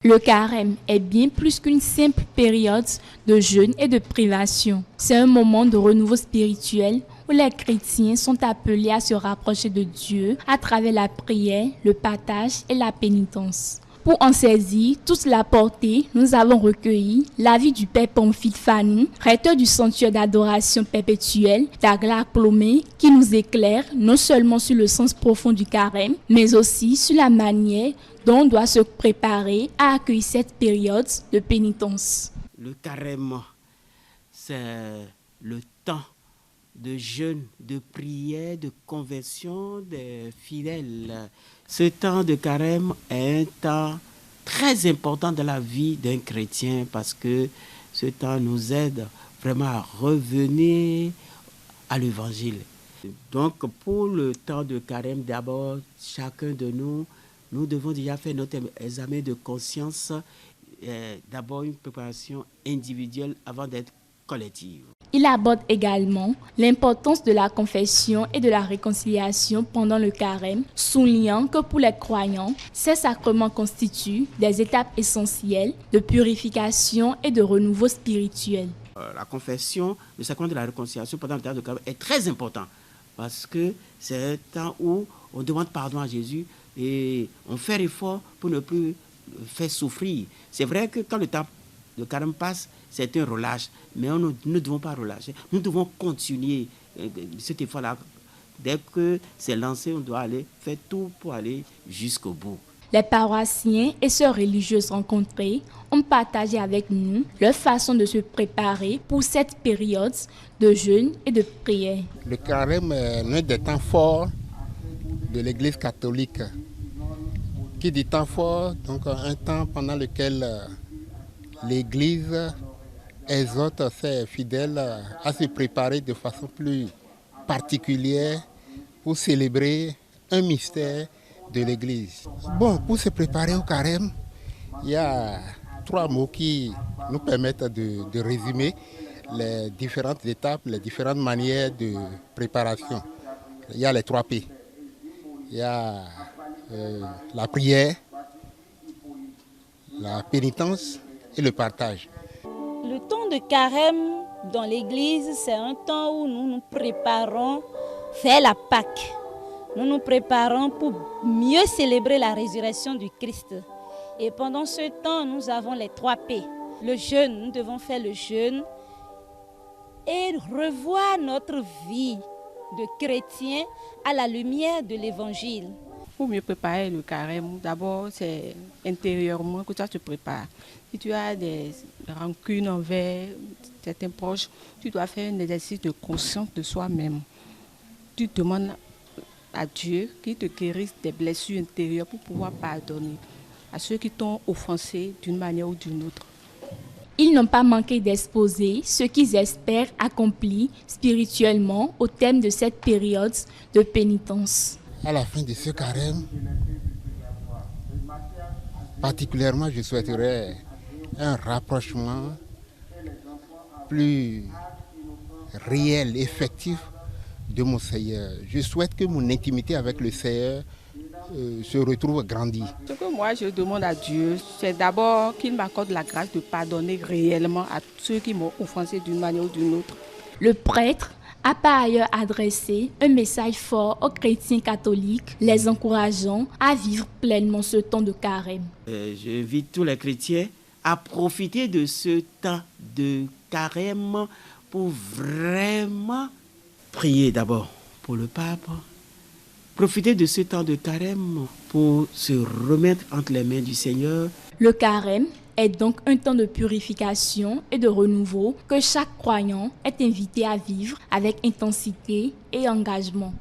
Le carême est bien plus qu'une simple période de jeûne et de privation. C'est un moment de renouveau spirituel où les chrétiens sont appelés à se rapprocher de Dieu à travers la prière, le partage et la pénitence. Pour en saisir toute la portée, nous avons recueilli l'avis du Père Pamphile Fanou, recteur du sanctuaire d'adoration perpétuelle d'Aglaé-Plomé, qui nous éclaire non seulement sur le sens profond du carême, mais aussi sur la manière dont on doit se préparer à accueillir cette période de pénitence. Le carême, c'est le temps de jeûne, de prière, de conversion des fidèles. Ce temps de carême est un temps très important dans la vie d'un chrétien parce que ce temps nous aide vraiment à revenir à l'évangile. Donc pour le temps de carême, d'abord, chacun de nous devons déjà faire notre examen de conscience, d'abord une préparation individuelle avant d'être collective. Il aborde également l'importance de la confession et de la réconciliation pendant le carême, soulignant que pour les croyants, ces sacrements constituent des étapes essentielles de purification et de renouveau spirituel. La confession, le sacrement de la réconciliation pendant le temps de carême est très important parce que c'est un temps où on demande pardon à Jésus et on fait effort pour ne plus faire souffrir. C'est vrai que quand le temps de carême passe, c'est un relâche, mais nous ne devons pas relâcher. Nous devons continuer cet effort-là. Dès que c'est lancé, on doit aller faire tout pour aller jusqu'au bout. Les paroissiens et sœurs religieuses rencontrées ont partagé avec nous leur façon de se préparer pour cette période de jeûne et de prière. Le carême est l'un des temps forts de l'Église catholique. Qui dit temps fort, donc un temps pendant lequel l'Église exhorte ses fidèles à se préparer de façon plus particulière pour célébrer un mystère de l'Église. Bon, pour se préparer au carême, il y a 3 mots qui nous permettent de résumer les différentes étapes, les différentes manières de préparation. Il y a les 3 P. Il y a la prière, la pénitence et le partage. Le temps de carême dans l'église, c'est un temps où nous nous préparons vers la Pâque. Nous nous préparons pour mieux célébrer la résurrection du Christ. Et pendant ce temps, nous avons les 3 P. Le jeûne, nous devons faire le jeûne et revoir notre vie de chrétien à la lumière de l'évangile. Pour mieux préparer le carême, d'abord c'est intérieurement que tu te prépares. Si tu as des rancunes envers certains proches, tu dois faire un exercice de conscience de soi-même. Tu demandes à Dieu qu'il te guérisse des blessures intérieures pour pouvoir pardonner à ceux qui t'ont offensé d'une manière ou d'une autre. Ils n'ont pas manqué d'exposer ce qu'ils espèrent accomplir spirituellement au terme de cette période de pénitence. À la fin de ce carême, particulièrement, je souhaiterais un rapprochement plus réel, effectif de mon Seigneur. Je souhaite que mon intimité avec le Seigneur se retrouve grandie. Ce que moi je demande à Dieu, c'est d'abord qu'il m'accorde la grâce de pardonner réellement à ceux qui m'ont offensé d'une manière ou d'une autre. Le prêtre a par ailleurs adressé un message fort aux chrétiens catholiques, les encourageant à vivre pleinement ce temps de carême. J'invite tous les chrétiens à profiter de ce temps de carême pour vraiment prier d'abord pour le pape. Profiter de ce temps de carême pour se remettre entre les mains du Seigneur. Le carême est donc un temps de purification et de renouveau que chaque croyant est invité à vivre avec intensité et engagement.